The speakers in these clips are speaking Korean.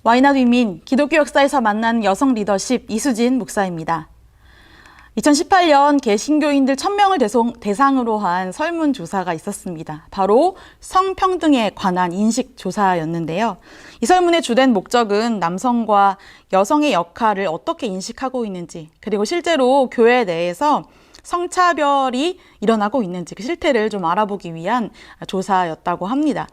와이낫 위민, 기독교 역사에서 만난 여성 리더십 이수진 목사입니다. 2018년 개신교인들 1000명을 대상으로 한 설문조사가 있었습니다. 바로 성평등에 관한 인식조사였는데요. 이 설문의 주된 목적은 남성과 여성의 역할을 어떻게 인식하고 있는지, 그리고 실제로 교회 내에서 성차별이 일어나고 있는지 그 실태를 좀 알아보기 위한 조사였다고 합니다.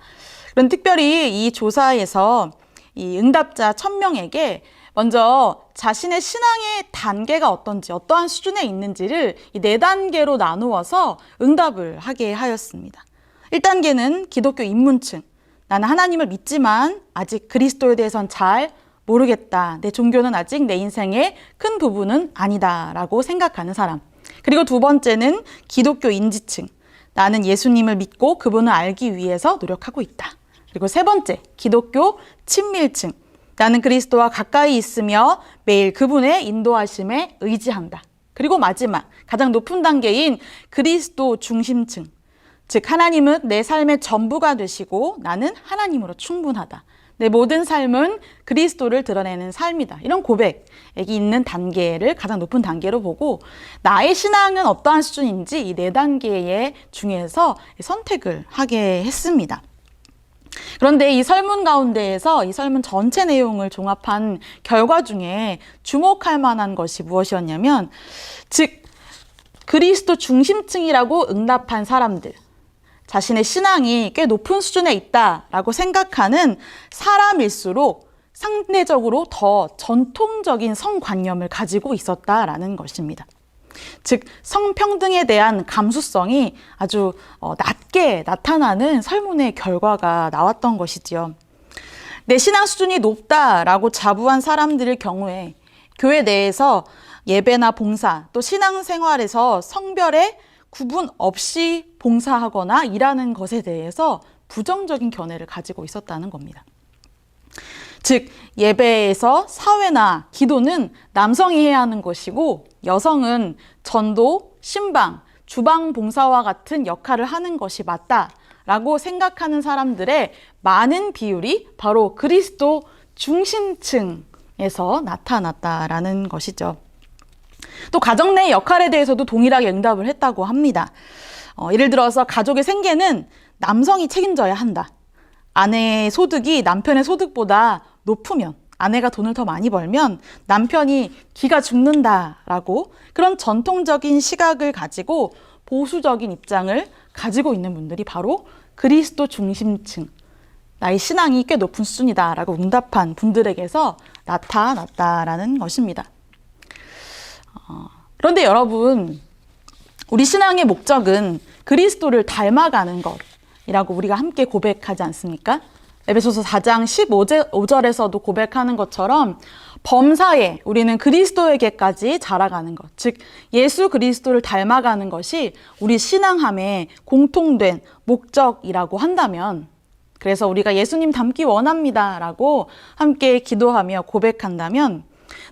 그런 특별히 이 조사에서 이 응답자 1000명에게 먼저 자신의 신앙의 단계가 어떤지, 어떠한 수준에 있는지를 이 4단계로 나누어서 응답을 하게 하였습니다. 1단계는 기독교 입문층. 나는 하나님을 믿지만 아직 그리스도에 대해선 잘 모르겠다. 내 종교는 아직 내 인생의 큰 부분은 아니다. 라고 생각하는 사람. 그리고 두 번째는 기독교 인지층. 나는 예수님을 믿고 그분을 알기 위해서 노력하고 있다. 그리고 세 번째, 기독교 친밀층. 나는 그리스도와 가까이 있으며 매일 그분의 인도하심에 의지한다. 그리고 마지막, 가장 높은 단계인 그리스도 중심층. 즉, 하나님은 내 삶의 전부가 되시고 나는 하나님으로 충분하다. 내 모든 삶은 그리스도를 드러내는 삶이다. 이런 고백이 있는 단계를 가장 높은 단계로 보고 나의 신앙은 어떠한 수준인지 이 4단계 중에서 선택을 하게 했습니다. 그런데 이 설문 가운데에서 이 설문 전체 내용을 종합한 결과 중에 주목할 만한 것이 무엇이었냐면, 즉 그리스도 중심층이라고 응답한 사람들, 자신의 신앙이 꽤 높은 수준에 있다라고 생각하는 사람일수록 상대적으로 더 전통적인 성관념을 가지고 있었다라는 것입니다. 즉, 성평등에 대한 감수성이 아주 낮게 나타나는 설문의 결과가 나왔던 것이지요. 내 신앙 수준이 높다라고 자부한 사람들의 경우에 교회 내에서 예배나 봉사, 또 신앙생활에서 성별의 구분 없이 봉사하거나 일하는 것에 대해서 부정적인 견해를 가지고 있었다는 겁니다. 즉, 예배에서 사회나 기도는 남성이 해야 하는 것이고 여성은 전도, 신방, 주방 봉사와 같은 역할을 하는 것이 맞다라고 생각하는 사람들의 많은 비율이 바로 그리스도 중심층에서 나타났다라는 것이죠. 또 가정 내 역할에 대해서도 동일하게 응답을 했다고 합니다. 예를 들어서 가족의 생계는 남성이 책임져야 한다. 아내의 소득이 남편의 소득보다 높으면, 아내가 돈을 더 많이 벌면 남편이 기가 죽는다라고 그런 전통적인 시각을 가지고 보수적인 입장을 가지고 있는 분들이 바로 그리스도 중심층, 나의 신앙이 꽤 높은 수준이다라고 응답한 분들에게서 나타났다라는 것입니다. 그런데 여러분, 우리 신앙의 목적은 그리스도를 닮아가는 것이라고 우리가 함께 고백하지 않습니까? 에베소서 4장 15절에서도 고백하는 것처럼 범사에 우리는 그리스도에게까지 자라가는 것, 즉 예수 그리스도를 닮아가는 것이 우리 신앙함의 공통된 목적이라고 한다면, 그래서 우리가 예수님 닮기 원합니다라고 함께 기도하며 고백한다면,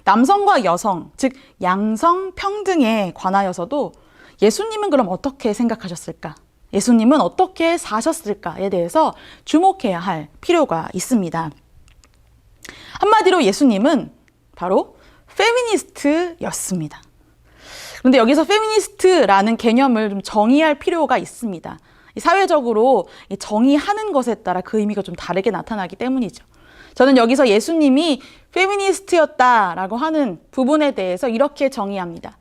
남성과 여성, 즉 양성 평등에 관하여서도 예수님은 그럼 어떻게 생각하셨을까? 예수님은 어떻게 사셨을까에 대해서 주목해야 할 필요가 있습니다. 한마디로 예수님은 바로 페미니스트였습니다. 그런데 여기서 페미니스트라는 개념을 좀 정의할 필요가 있습니다. 사회적으로 정의하는 것에 따라 그 의미가 좀 다르게 나타나기 때문이죠. 저는 여기서 예수님이 페미니스트였다라고 하는 부분에 대해서 이렇게 정의합니다.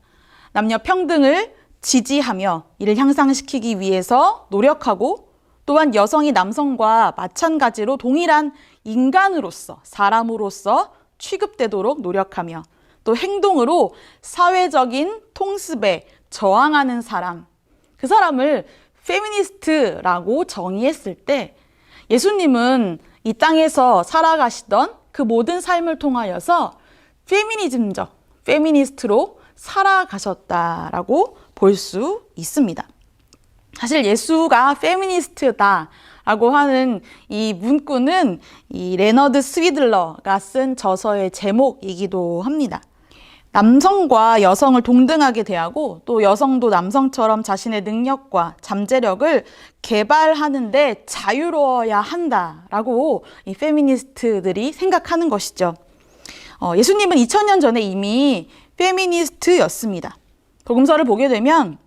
남녀 평등을 지지하며 이를 향상시키기 위해서 노력하고, 또한 여성이 남성과 마찬가지로 동일한 인간으로서, 사람으로서 취급되도록 노력하며, 또 행동으로 사회적인 통습에 저항하는 사람, 그 사람을 페미니스트라고 정의했을 때, 예수님은 이 땅에서 살아가시던 그 모든 삶을 통하여서 페미니즘적, 페미니스트로 살아가셨다라고 볼 수 있습니다. 사실 예수가 페미니스트다라고 하는 이 문구는 이 레너드 스위들러가 쓴 저서의 제목이기도 합니다. 남성과 여성을 동등하게 대하고 또 여성도 남성처럼 자신의 능력과 잠재력을 개발하는데 자유로워야 한다라고 이 페미니스트들이 생각하는 것이죠. 예수님은 2000년 전에 이미 페미니스트였습니다. 복음서를 보게 되면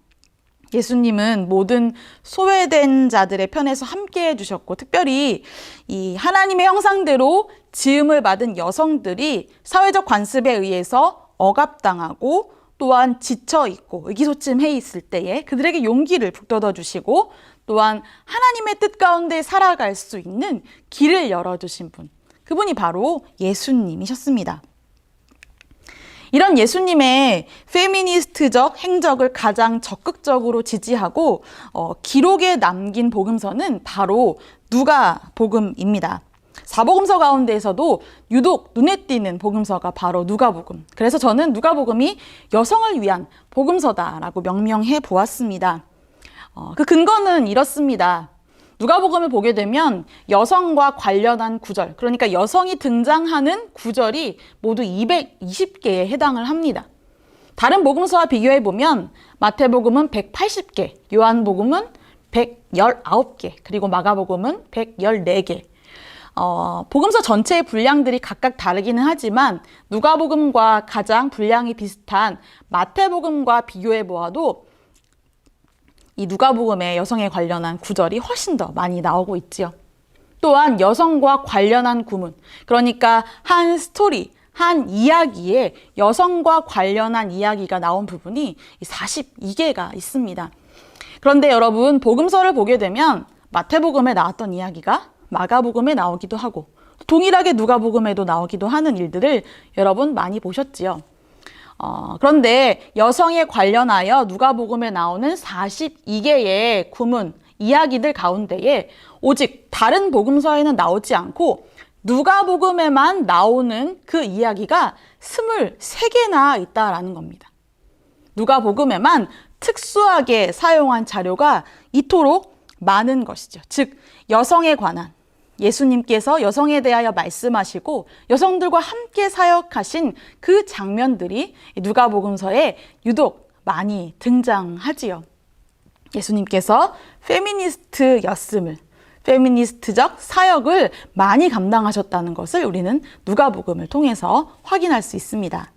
예수님은 모든 소외된 자들의 편에서 함께 해주셨고, 특별히 이 하나님의 형상대로 지음을 받은 여성들이 사회적 관습에 의해서 억압당하고 또한 지쳐있고 의기소침해 있을 때에 그들에게 용기를 북돋워 주시고, 또한 하나님의 뜻 가운데 살아갈 수 있는 길을 열어주신 분, 그분이 바로 예수님이셨습니다. 이런 예수님의 페미니스트적 행적을 가장 적극적으로 지지하고 기록에 남긴 복음서는 바로 누가복음입니다. 사복음서 가운데에서도 유독 눈에 띄는 복음서가 바로 누가복음. 그래서 저는 누가복음이 여성을 위한 복음서다라고 명명해 보았습니다. 그 근거는 이렇습니다. 누가복음을 보게 되면 여성과 관련한 구절, 그러니까 여성이 등장하는 구절이 모두 220개에 해당을 합니다. 다른 복음서와 비교해 보면 마태복음은 180개, 요한복음은 119개, 그리고 마가복음은 114개. 복음서 전체의 분량들이 각각 다르기는 하지만 누가복음과 가장 분량이 비슷한 마태복음과 비교해 보아도 이 누가복음의 여성에 관련한 구절이 훨씬 더 많이 나오고 있지요. 또한 여성과 관련한 구문, 그러니까 한 스토리, 한 이야기에 여성과 관련한 이야기가 나온 부분이 42개가 있습니다. 그런데 여러분, 복음서를 보게 되면 마태복음에 나왔던 이야기가 마가복음에 나오기도 하고 동일하게 누가복음에도 나오기도 하는 일들을 여러분 많이 보셨지요. 그런데 여성에 관련하여 누가복음에 나오는 42개의 구문, 이야기들 가운데에 오직 다른 복음서에는 나오지 않고 누가복음에만 나오는 그 이야기가 23개나 있다라는 겁니다. 누가복음에만 특수하게 사용한 자료가 이토록 많은 것이죠. 즉, 여성에 관한, 예수님께서 여성에 대하여 말씀하시고 여성들과 함께 사역하신 그 장면들이 누가복음서에 유독 많이 등장하지요. 예수님께서 페미니스트였음을, 페미니스트적 사역을 많이 감당하셨다는 것을 우리는 누가복음을 통해서 확인할 수 있습니다.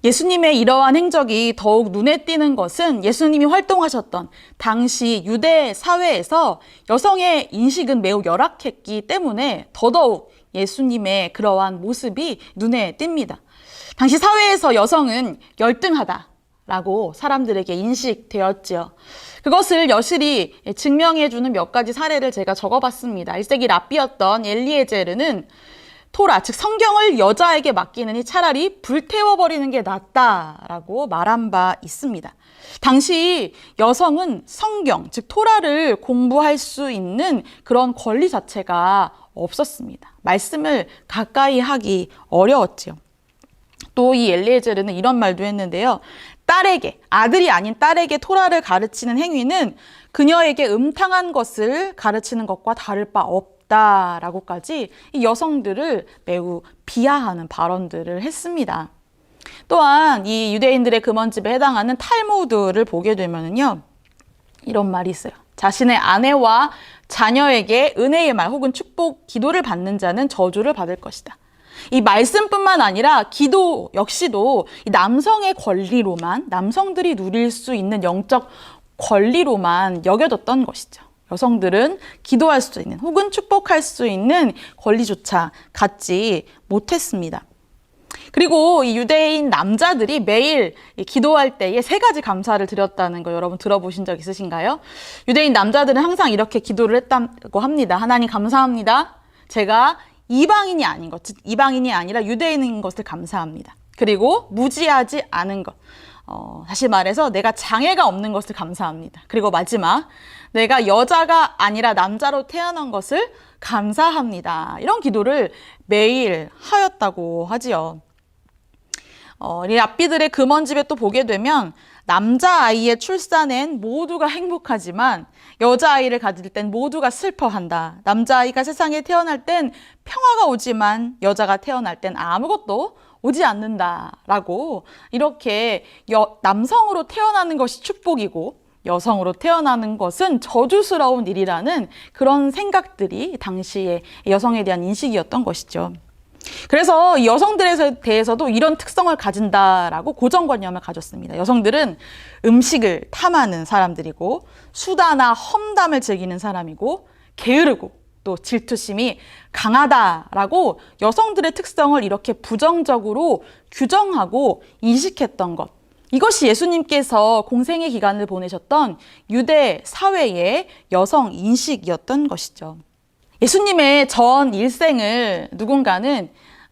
예수님의 이러한 행적이 더욱 눈에 띄는 것은 예수님이 활동하셨던 당시 유대 사회에서 여성의 인식은 매우 열악했기 때문에 더더욱 예수님의 그러한 모습이 눈에 띕니다. 당시 사회에서 여성은 열등하다라고 사람들에게 인식되었지요. 그것을 여실히 증명해주는 몇 가지 사례를 제가 적어봤습니다. 1세기 랍비였던 엘리에제르는 토라, 즉 성경을 여자에게 맡기느니 차라리 불태워버리는 게 낫다라고 말한 바 있습니다. 당시 여성은 성경, 즉 토라를 공부할 수 있는 그런 권리 자체가 없었습니다. 말씀을 가까이 하기 어려웠지요. 또 이 엘리에제르는 이런 말도 했는데요. 딸에게, 아들이 아닌 딸에게 토라를 가르치는 행위는 그녀에게 음탕한 것을 가르치는 것과 다를 바 없다라고까지 이 여성들을 매우 비하하는 발언들을 했습니다. 또한 이 유대인들의 금원집에 해당하는 탈무드를 보게 되면요, 이런 말이 있어요. 자신의 아내와 자녀에게 은혜의 말 혹은 축복, 기도를 받는 자는 저주를 받을 것이다. 이 말씀뿐만 아니라 기도 역시도 이 남성의 권리로만, 남성들이 누릴 수 있는 영적 권리로만 여겨졌던 것이죠. 여성들은 기도할 수 있는 혹은 축복할 수 있는 권리조차 갖지 못했습니다. 그리고 이 유대인 남자들이 매일 기도할 때에 3가지 감사를 드렸다는 거 여러분 들어보신 적 있으신가요? 유대인 남자들은 항상 이렇게 기도를 했다고 합니다. 하나님 감사합니다. 제가 이방인이 아닌 것, 즉 이방인이 아니라 유대인인 것을 감사합니다. 그리고 무지하지 않은 것, 다시 말해서 내가 장애가 없는 것을 감사합니다. 그리고 마지막, 내가 여자가 아니라 남자로 태어난 것을 감사합니다. 이런 기도를 매일 하였다고 하지요. 이 랍비들의 금원집에 또 보게 되면 남자아이의 출산엔 모두가 행복하지만 여자아이를 가질 땐 모두가 슬퍼한다. 남자아이가 세상에 태어날 땐 평화가 오지만 여자가 태어날 땐 아무것도 오지 않는다라고 이렇게 남성으로 태어나는 것이 축복이고 여성으로 태어나는 것은 저주스러운 일이라는 그런 생각들이 당시에 여성에 대한 인식이었던 것이죠. 그래서 이 여성들에 대해서도 이런 특성을 가진다라고 고정관념을 가졌습니다. 여성들은 음식을 탐하는 사람들이고 수다나 험담을 즐기는 사람이고 게으르고 또 질투심이 강하다라고 여성들의 특성을 이렇게 부정적으로 규정하고 인식했던 것. 이것이 예수님께서 공생의 기간을 보내셨던 유대 사회의 여성 인식이었던 것이죠. 예수님의 전 일생을 누군가는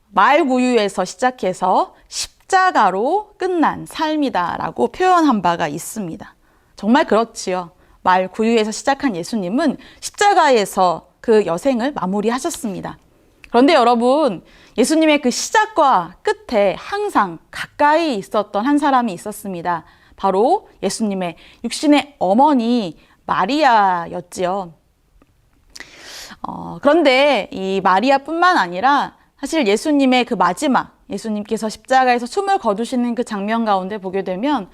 말구유에서 시작해서 십자가로 끝난 삶이다라고 표현한 바가 있습니다. 정말 그렇지요. 말구유에서 시작한 예수님은 십자가에서 그 여생을 마무리하셨습니다. 그런데 여러분, 예수님의 그 시작과 끝에 항상 가까이 있었던 한 사람이 있었습니다. 바로 예수님의 육신의 어머니 마리아였지요. 그런데 이 마리아뿐만 아니라 사실 예수님의 그 마지막, 예수님께서 십자가에서 숨을 거두시는 그 장면 가운데 보게 되면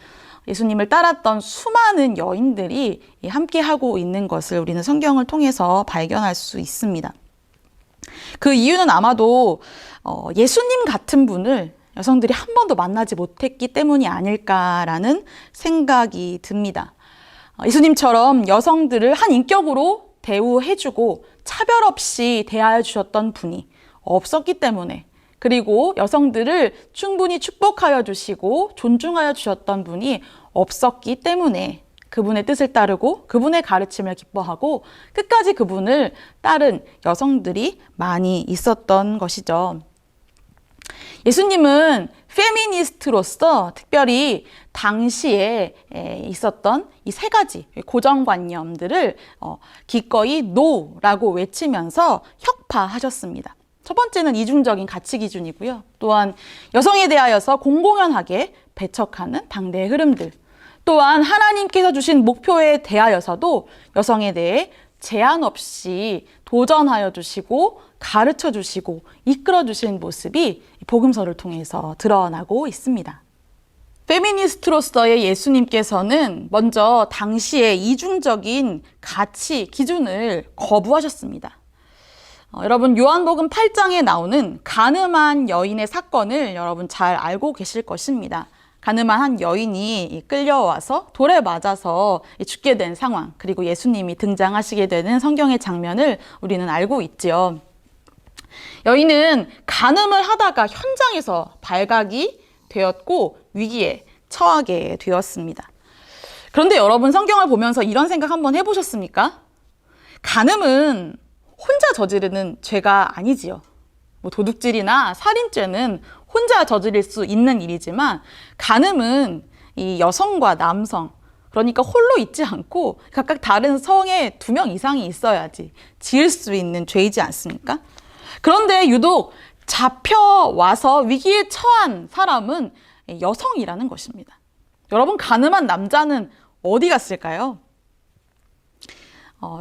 예수님을 따랐던 수많은 여인들이 함께 하고 있는 것을 우리는 성경을 통해서 발견할 수 있습니다. 그 이유는 아마도 예수님 같은 분을 여성들이 한 번도 만나지 못했기 때문이 아닐까라는 생각이 듭니다. 예수님처럼 여성들을 한 인격으로 대우해주고 차별 없이 대하여 주셨던 분이 없었기 때문에, 그리고 여성들을 충분히 축복하여 주시고 존중하여 주셨던 분이 없었기 때문에 그분의 뜻을 따르고 그분의 가르침을 기뻐하고 끝까지 그분을 따른 여성들이 많이 있었던 것이죠. 예수님은 페미니스트로서 특별히 당시에 있었던 이 세 가지 고정관념들을 기꺼이 NO라고 외치면서 혁파하셨습니다. 첫 번째는 이중적인 가치 기준이고요. 또한 여성에 대하여서 공공연하게 배척하는 당대의 흐름들. 또한 하나님께서 주신 목표에 대하여서도 여성에 대해 제한 없이 도전하여 주시고 가르쳐 주시고 이끌어 주신 모습이 복음서를 통해서 드러나고 있습니다. 페미니스트로서의 예수님께서는 먼저 당시의 이중적인 가치 기준을 거부하셨습니다. 여러분, 요한복음 8장에 나오는 가늠한 여인의 사건을 여러분 잘 알고 계실 것입니다. 가늠한 한 여인이 끌려와서 돌에 맞아서 죽게 된 상황, 그리고 예수님이 등장하시게 되는 성경의 장면을 우리는 알고 있지요. 여인은 간음을 하다가 현장에서 발각이 되었고 위기에 처하게 되었습니다. 그런데 여러분, 성경을 보면서 이런 생각 한번 해보셨습니까? 간음은 혼자 저지르는 죄가 아니지요. 도둑질이나 살인죄는 혼자 저지를 수 있는 일이지만 간음은 이 여성과 남성, 그러니까 홀로 있지 않고 각각 다른 성에 2명 이상이 있어야지 지을 수 있는 죄이지 않습니까? 그런데 유독 잡혀와서 위기에 처한 사람은 여성이라는 것입니다. 여러분, 간음한 남자는 어디 갔을까요?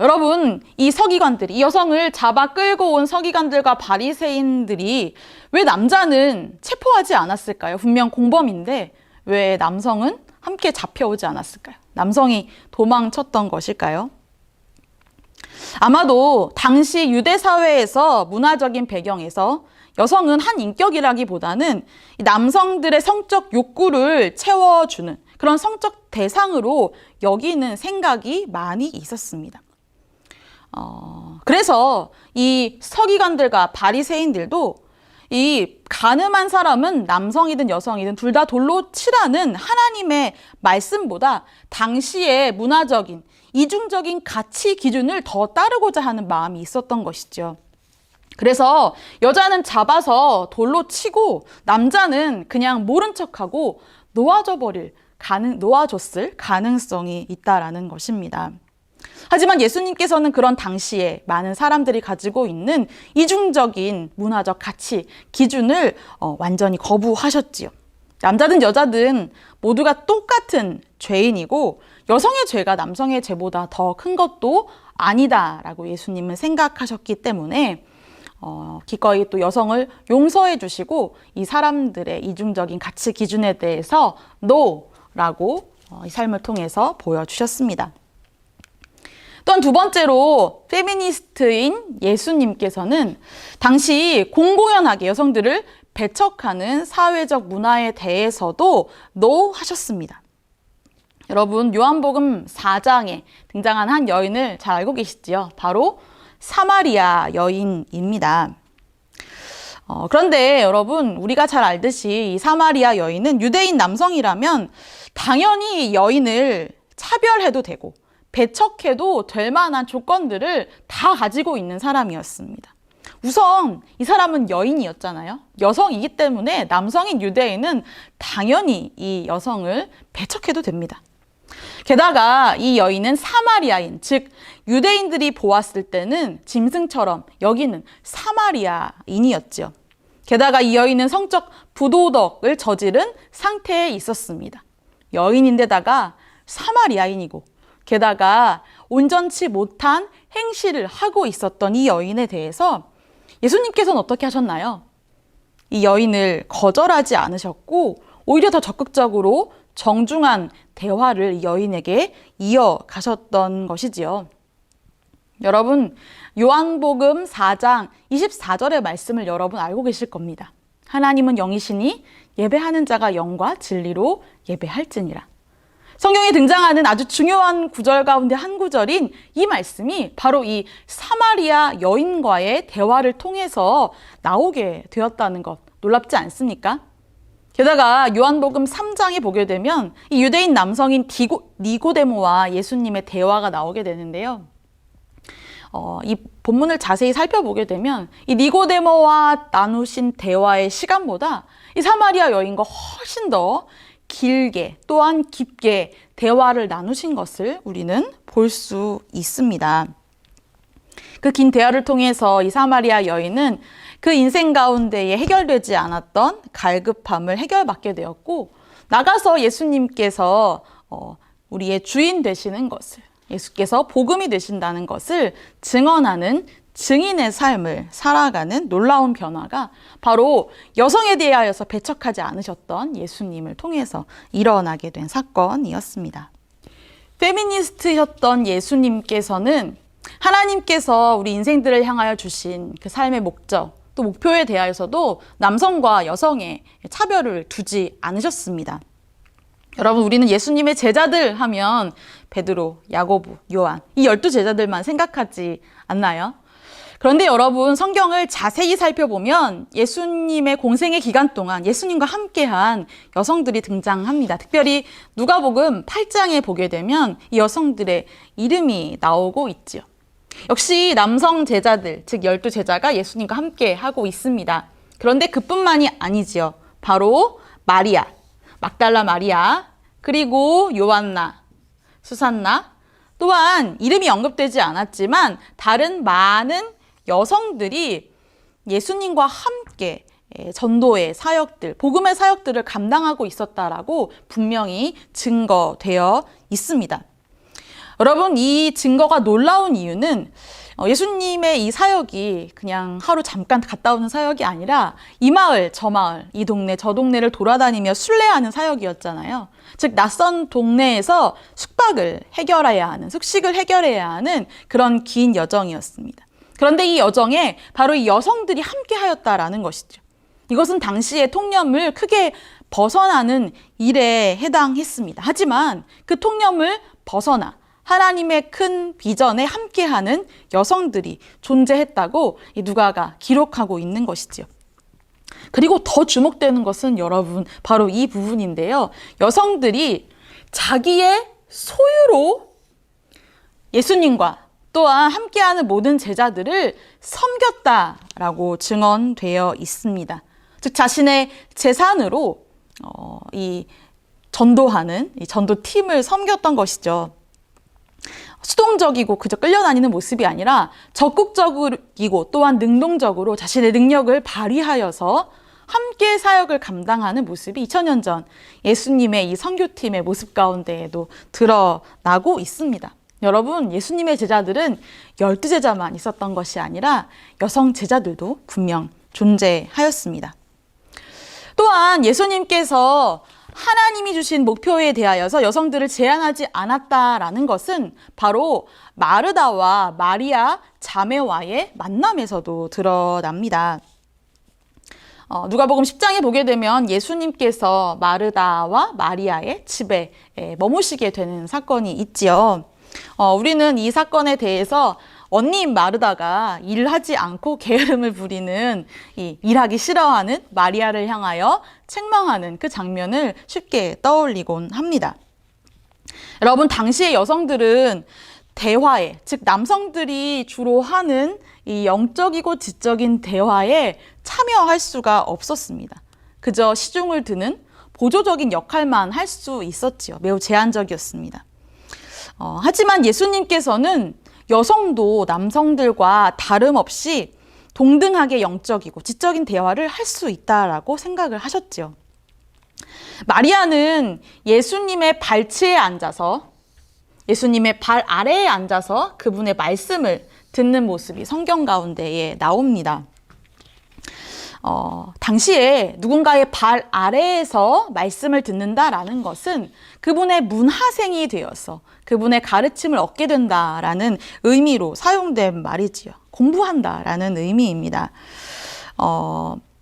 여러분, 이 서기관들이, 이 여성을 잡아 끌고 온 서기관들과 바리새인들이 왜 남자는 체포하지 않았을까요? 분명 공범인데 왜 남성은 함께 잡혀오지 않았을까요? 남성이 도망쳤던 것일까요? 아마도 당시 유대 사회에서 문화적인 배경에서 여성은 한 인격이라기보다는 남성들의 성적 욕구를 채워주는 그런 성적 대상으로 여기는 생각이 많이 있었습니다. 그래서 이 서기관들과 바리새인들도 이 간음한 사람은 남성이든 여성이든 둘 다 돌로 치라는 하나님의 말씀보다 당시의 문화적인 이중적인 가치 기준을 더 따르고자 하는 마음이 있었던 것이죠. 그래서 여자는 잡아서 돌로 치고 남자는 그냥 모른 척하고 놓아줬을 가능성이 있다라는 것입니다. 하지만 예수님께서는 그런 당시에 많은 사람들이 가지고 있는 이중적인 문화적 가치 기준을 완전히 거부하셨지요. 남자든 여자든 모두가 똑같은 죄인이고 여성의 죄가 남성의 죄보다 더 큰 것도 아니다라고 예수님은 생각하셨기 때문에 기꺼이 또 여성을 용서해 주시고 이 사람들의 이중적인 가치 기준에 대해서 NO라고 이 삶을 통해서 보여주셨습니다. 또한 두 번째로 페미니스트인 예수님께서는 당시 공공연하게 여성들을 배척하는 사회적 문화에 대해서도 NO 하셨습니다. 여러분, 요한복음 4장에 등장한 한 여인을 잘 알고 계시지요? 바로 사마리아 여인입니다. 그런데 여러분, 우리가 잘 알듯이 이 사마리아 여인은 유대인 남성이라면 당연히 여인을 차별해도 되고 배척해도 될 만한 조건들을 다 가지고 있는 사람이었습니다. 우선 이 사람은 여인이었잖아요. 여성이기 때문에 남성인 유대인은 당연히 이 여성을 배척해도 됩니다. 게다가 이 여인은 사마리아인, 즉 유대인들이 보았을 때는 짐승처럼 여기는 사마리아인이었죠. 게다가 이 여인은 성적 부도덕을 저지른 상태에 있었습니다. 여인인데다가 사마리아인이고 게다가 온전치 못한 행실을 하고 있었던 이 여인에 대해서 예수님께서는 어떻게 하셨나요? 이 여인을 거절하지 않으셨고 오히려 더 적극적으로 정중한 대화를 이 여인에게 이어가셨던 것이지요. 여러분, 요한복음 4장 24절의 말씀을 여러분 알고 계실 겁니다. 하나님은 영이시니 예배하는 자가 영과 진리로 예배할지니라. 성경에 등장하는 아주 중요한 구절 가운데 한 구절인 이 말씀이 바로 이 사마리아 여인과의 대화를 통해서 나오게 되었다는 것, 놀랍지 않습니까? 게다가 요한복음 3장에 보게 되면 이 유대인 남성인 니고데모와 예수님의 대화가 나오게 되는데요. 이 본문을 자세히 살펴보게 되면 이 니고데모와 나누신 대화의 시간보다 이 사마리아 여인과 훨씬 더 길게 또한 깊게 대화를 나누신 것을 우리는 볼 수 있습니다. 그 긴 대화를 통해서 이 사마리아 여인은 그 인생 가운데에 해결되지 않았던 갈급함을 해결받게 되었고 나가서 예수님께서 우리의 주인 되시는 것을, 예수께서 복음이 되신다는 것을 증언하는 증인의 삶을 살아가는 놀라운 변화가 바로 여성에 대하여서 배척하지 않으셨던 예수님을 통해서 일어나게 된 사건이었습니다. 페미니스트셨던 예수님께서는 하나님께서 우리 인생들을 향하여 주신 그 삶의 목적, 또 목표에 대하여서도 남성과 여성의 차별을 두지 않으셨습니다. 여러분, 우리는 예수님의 제자들 하면 베드로, 야고보, 요한 이 12제자들만 생각하지 않나요? 그런데 여러분, 성경을 자세히 살펴보면 예수님의 공생의 기간 동안 예수님과 함께한 여성들이 등장합니다. 특별히 누가복음 8장에 보게 되면 이 여성들의 이름이 나오고 있지요. 역시 남성 제자들, 즉 12제자가 예수님과 함께 하고 있습니다. 그런데 그뿐만이 아니지요. 바로 마리아, 막달라 마리아, 그리고 요한나, 수산나, 또한 이름이 언급되지 않았지만 다른 많은 여성들이 예수님과 함께 전도의 사역들, 복음의 사역들을 감당하고 있었다라고 분명히 증거되어 있습니다. 여러분, 이 증거가 놀라운 이유는 예수님의 이 사역이 그냥 하루 잠깐 갔다 오는 사역이 아니라 이 마을, 저 마을, 이 동네, 저 동네를 돌아다니며 순례하는 사역이었잖아요. 즉, 낯선 동네에서 숙식을 해결해야 하는 그런 긴 여정이었습니다. 그런데 이 여정에 바로 이 여성들이 함께 하였다라는 것이죠. 이것은 당시의 통념을 크게 벗어나는 일에 해당했습니다. 하지만 그 통념을 벗어나 하나님의 큰 비전에 함께하는 여성들이 존재했다고 이 누가가 기록하고 있는 것이지요. 그리고 더 주목되는 것은 여러분 바로 이 부분인데요. 여성들이 자기의 소유로 예수님과 또한 함께하는 모든 제자들을 섬겼다라고 증언되어 있습니다. 즉 자신의 재산으로 이 전도하는 이 전도팀을 섬겼던 것이죠. 수동적이고 그저 끌려다니는 모습이 아니라 적극적이고 또한 능동적으로 자신의 능력을 발휘하여서 함께 사역을 감당하는 모습이 2000년 전 예수님의 이 선교팀의 모습 가운데에도 드러나고 있습니다. 여러분, 예수님의 제자들은 12제자만 있었던 것이 아니라 여성 제자들도 분명 존재하였습니다. 또한 예수님께서 하나님이 주신 목표에 대하여서 여성들을 제한하지 않았다라는 것은 바로 마르다와 마리아 자매와의 만남에서도 드러납니다. 누가복음 10장에 보게 되면 예수님께서 마르다와 마리아의 집에 머무시게 되는 사건이 있지요. 우리는 이 사건에 대해서 언니인 마르다가 일하지 않고 게으름을 부리는 일하기 싫어하는 마리아를 향하여 책망하는 그 장면을 쉽게 떠올리곤 합니다. 여러분, 당시의 여성들은 대화에, 즉 남성들이 주로 하는 이 영적이고 지적인 대화에 참여할 수가 없었습니다. 그저 시중을 드는 보조적인 역할만 할 수 있었지요. 매우 제한적이었습니다. 하지만 예수님께서는 여성도 남성들과 다름없이 동등하게 영적이고 지적인 대화를 할 수 있다라고 생각을 하셨죠. 마리아는 예수님의 발치에 앉아서, 예수님의 발 아래에 앉아서 그분의 말씀을 듣는 모습이 성경 가운데에 나옵니다. 당시에 누군가의 발 아래에서 말씀을 듣는다라는 것은 그분의 문하생이 되어서 그분의 가르침을 얻게 된다라는 의미로 사용된 말이지요. 공부한다라는 의미입니다.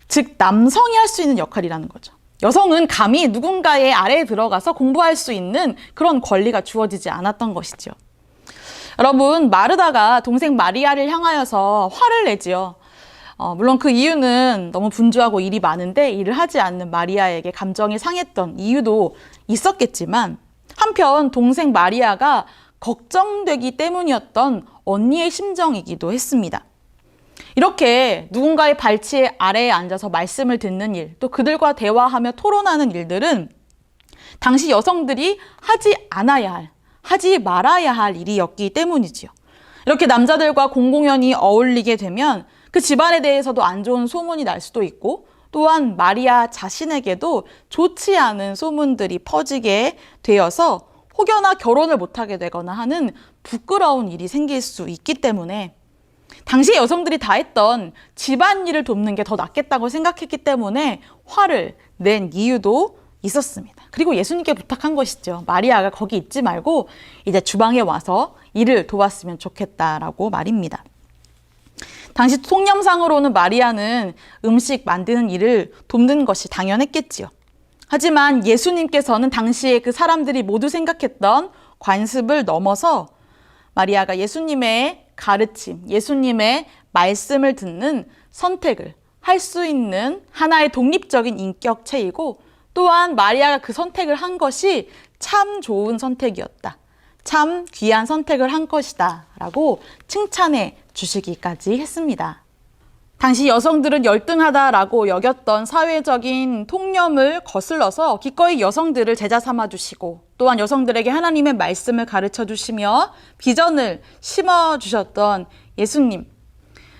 즉 남성이 할 수 있는 역할이라는 거죠. 여성은 감히 누군가의 아래에 들어가서 공부할 수 있는 그런 권리가 주어지지 않았던 것이죠. 여러분, 마르다가 동생 마리아를 향하여서 화를 내지요. 물론 그 이유는 너무 분주하고 일이 많은데 일을 하지 않는 마리아에게 감정이 상했던 이유도 있었겠지만, 한편 동생 마리아가 걱정되기 때문이었던 언니의 심정이기도 했습니다. 이렇게 누군가의 발치 아래에 앉아서 말씀을 듣는 일, 또 그들과 대화하며 토론하는 일들은 당시 여성들이 하지 않아야 할, 하지 말아야 할 일이었기 때문이지요. 이렇게 남자들과 공공연히 어울리게 되면 그 집안에 대해서도 안 좋은 소문이 날 수도 있고, 또한 마리아 자신에게도 좋지 않은 소문들이 퍼지게 되어서 혹여나 결혼을 못하게 되거나 하는 부끄러운 일이 생길 수 있기 때문에 당시 여성들이 다 했던 집안일을 돕는 게 더 낫겠다고 생각했기 때문에 화를 낸 이유도 있었습니다. 그리고 예수님께 부탁한 것이죠. 마리아가 거기 있지 말고 이제 주방에 와서 일을 도왔으면 좋겠다라고 말입니다. 당시 통념상으로는 마리아는 음식 만드는 일을 돕는 것이 당연했겠지요. 하지만 예수님께서는 당시에 그 사람들이 모두 생각했던 관습을 넘어서 마리아가 예수님의 가르침, 예수님의 말씀을 듣는 선택을 할 수 있는 하나의 독립적인 인격체이고, 또한 마리아가 그 선택을 한 것이 참 좋은 선택이었다. 참 귀한 선택을 한 것이다 라고 칭찬해 주시기까지 했습니다. 당시 여성들은 열등하다라고 여겼던 사회적인 통념을 거슬러서 기꺼이 여성들을 제자 삼아 주시고, 또한 여성들에게 하나님의 말씀을 가르쳐 주시며 비전을 심어 주셨던 예수님,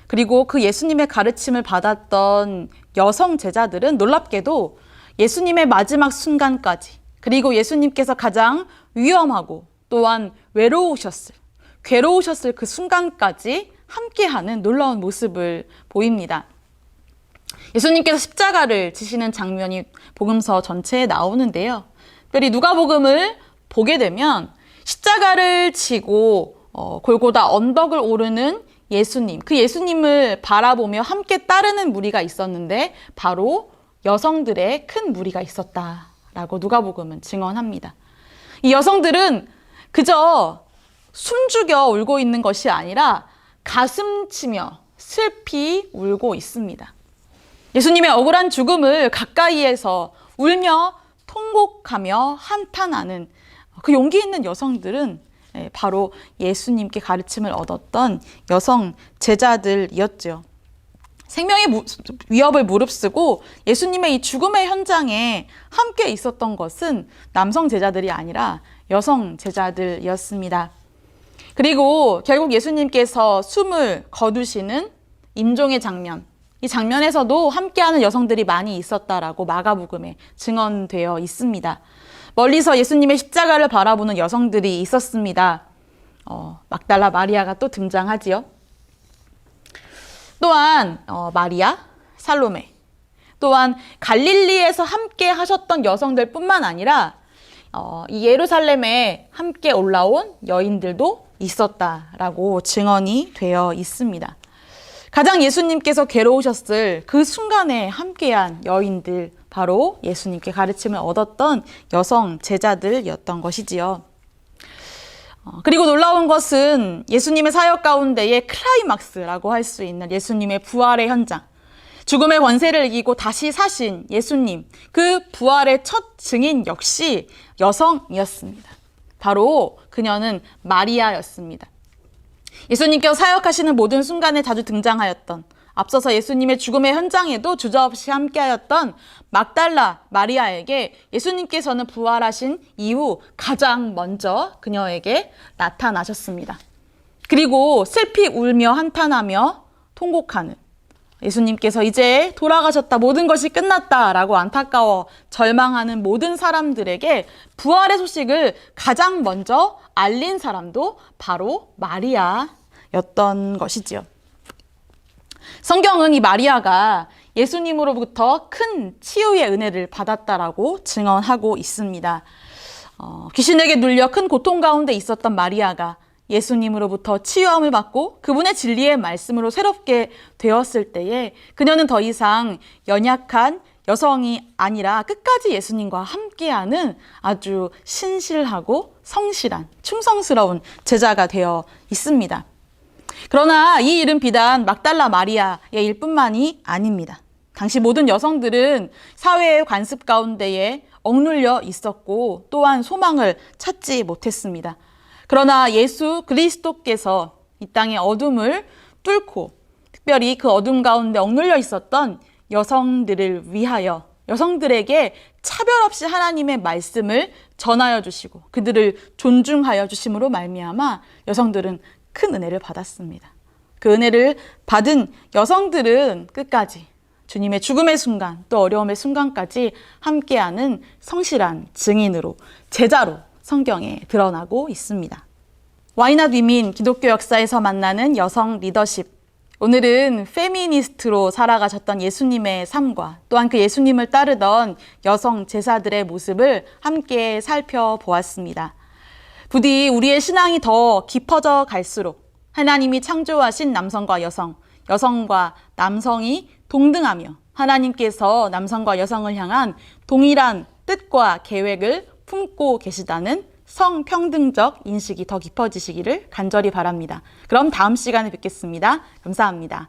그리고 그 예수님의 가르침을 받았던 여성 제자들은 놀랍게도 예수님의 마지막 순간까지, 그리고 예수님께서 가장 위험하고 또한 괴로우셨을 그 순간까지 함께하는 놀라운 모습을 보입니다. 예수님께서 십자가를 지시는 장면이 복음서 전체에 나오는데요. 특별히 누가복음을 보게 되면 십자가를 지고 골고다 언덕을 오르는 예수님, 그 예수님을 바라보며 함께 따르는 무리가 있었는데 바로 여성들의 큰 무리가 있었다라고 누가복음은 증언합니다. 이 여성들은 그저 숨죽여 울고 있는 것이 아니라 가슴 치며 슬피 울고 있습니다. 예수님의 억울한 죽음을 가까이에서 울며 통곡하며 한탄하는 그 용기 있는 여성들은 바로 예수님께 가르침을 얻었던 여성 제자들이었죠. 생명의 위협을 무릅쓰고 예수님의 이 죽음의 현장에 함께 있었던 것은 남성 제자들이 아니라 여성 제자들이었습니다. 그리고 결국 예수님께서 숨을 거두시는 임종의 장면, 이 장면에서도 함께하는 여성들이 많이 있었다라고 마가복음에 증언되어 있습니다. 멀리서 예수님의 십자가를 바라보는 여성들이 있었습니다. 막달라 마리아가 또 등장하지요. 또한 마리아, 살로메, 또한 갈릴리에서 함께 하셨던 여성들 뿐만 아니라 이 예루살렘에 함께 올라온 여인들도 있었다라고 증언이 되어 있습니다. 가장 예수님께서 괴로우셨을 그 순간에 함께한 여인들, 바로 예수님께 가르침을 얻었던 여성 제자들이었던 것이지요. 그리고 놀라운 것은 예수님의 사역 가운데의 클라이막스라고 할 수 있는 예수님의 부활의 현장, 죽음의 권세를 이기고 다시 사신 예수님, 그 부활의 첫 증인 역시 여성이었습니다. 바로 그녀는 마리아였습니다. 예수님께서 사역하시는 모든 순간에 자주 등장하였던, 앞서서 예수님의 죽음의 현장에도 주저없이 함께하였던 막달라 마리아에게 예수님께서는 부활하신 이후 가장 먼저 그녀에게 나타나셨습니다. 그리고 슬피 울며 한탄하며 통곡하는 예수님께서 이제 돌아가셨다, 모든 것이 끝났다라고 안타까워 절망하는 모든 사람들에게 부활의 소식을 가장 먼저 알린 사람도 바로 마리아였던 것이지요. 성경은 이 마리아가 예수님으로부터 큰 치유의 은혜를 받았다라고 증언하고 있습니다. 귀신에게 눌려 큰 고통 가운데 있었던 마리아가 예수님으로부터 치유함을 받고 그분의 진리의 말씀으로 새롭게 되었을 때에 그녀는 더 이상 연약한 여성이 아니라 끝까지 예수님과 함께하는 아주 신실하고 성실한, 충성스러운 제자가 되어 있습니다. 그러나 이 일은 비단 막달라 마리아의 일뿐만이 아닙니다. 당시 모든 여성들은 사회의 관습 가운데에 억눌려 있었고 또한 소망을 찾지 못했습니다. 그러나 예수 그리스도께서 이 땅의 어둠을 뚫고 특별히 그 어둠 가운데 억눌려 있었던 여성들을 위하여 여성들에게 차별 없이 하나님의 말씀을 전하여 주시고 그들을 존중하여 주심으로 말미암아 여성들은 큰 은혜를 받았습니다. 그 은혜를 받은 여성들은 끝까지 주님의 죽음의 순간 또 어려움의 순간까지 함께하는 성실한 증인으로, 제자로 성경에 드러나고 있습니다. Why Women 기독교 역사에서 만나는 여성 리더십. 오늘은 페미니스트로 살아가셨던 예수님의 삶과 또한 그 예수님을 따르던 여성 제자들의 모습을 함께 살펴보았습니다. 부디 우리의 신앙이 더 깊어져 갈수록 하나님이 창조하신 남성과 여성, 여성과 남성이 동등하며 하나님께서 남성과 여성을 향한 동일한 뜻과 계획을 품고 계시다는 성평등적 인식이 더 깊어지시기를 간절히 바랍니다. 그럼 다음 시간에 뵙겠습니다. 감사합니다.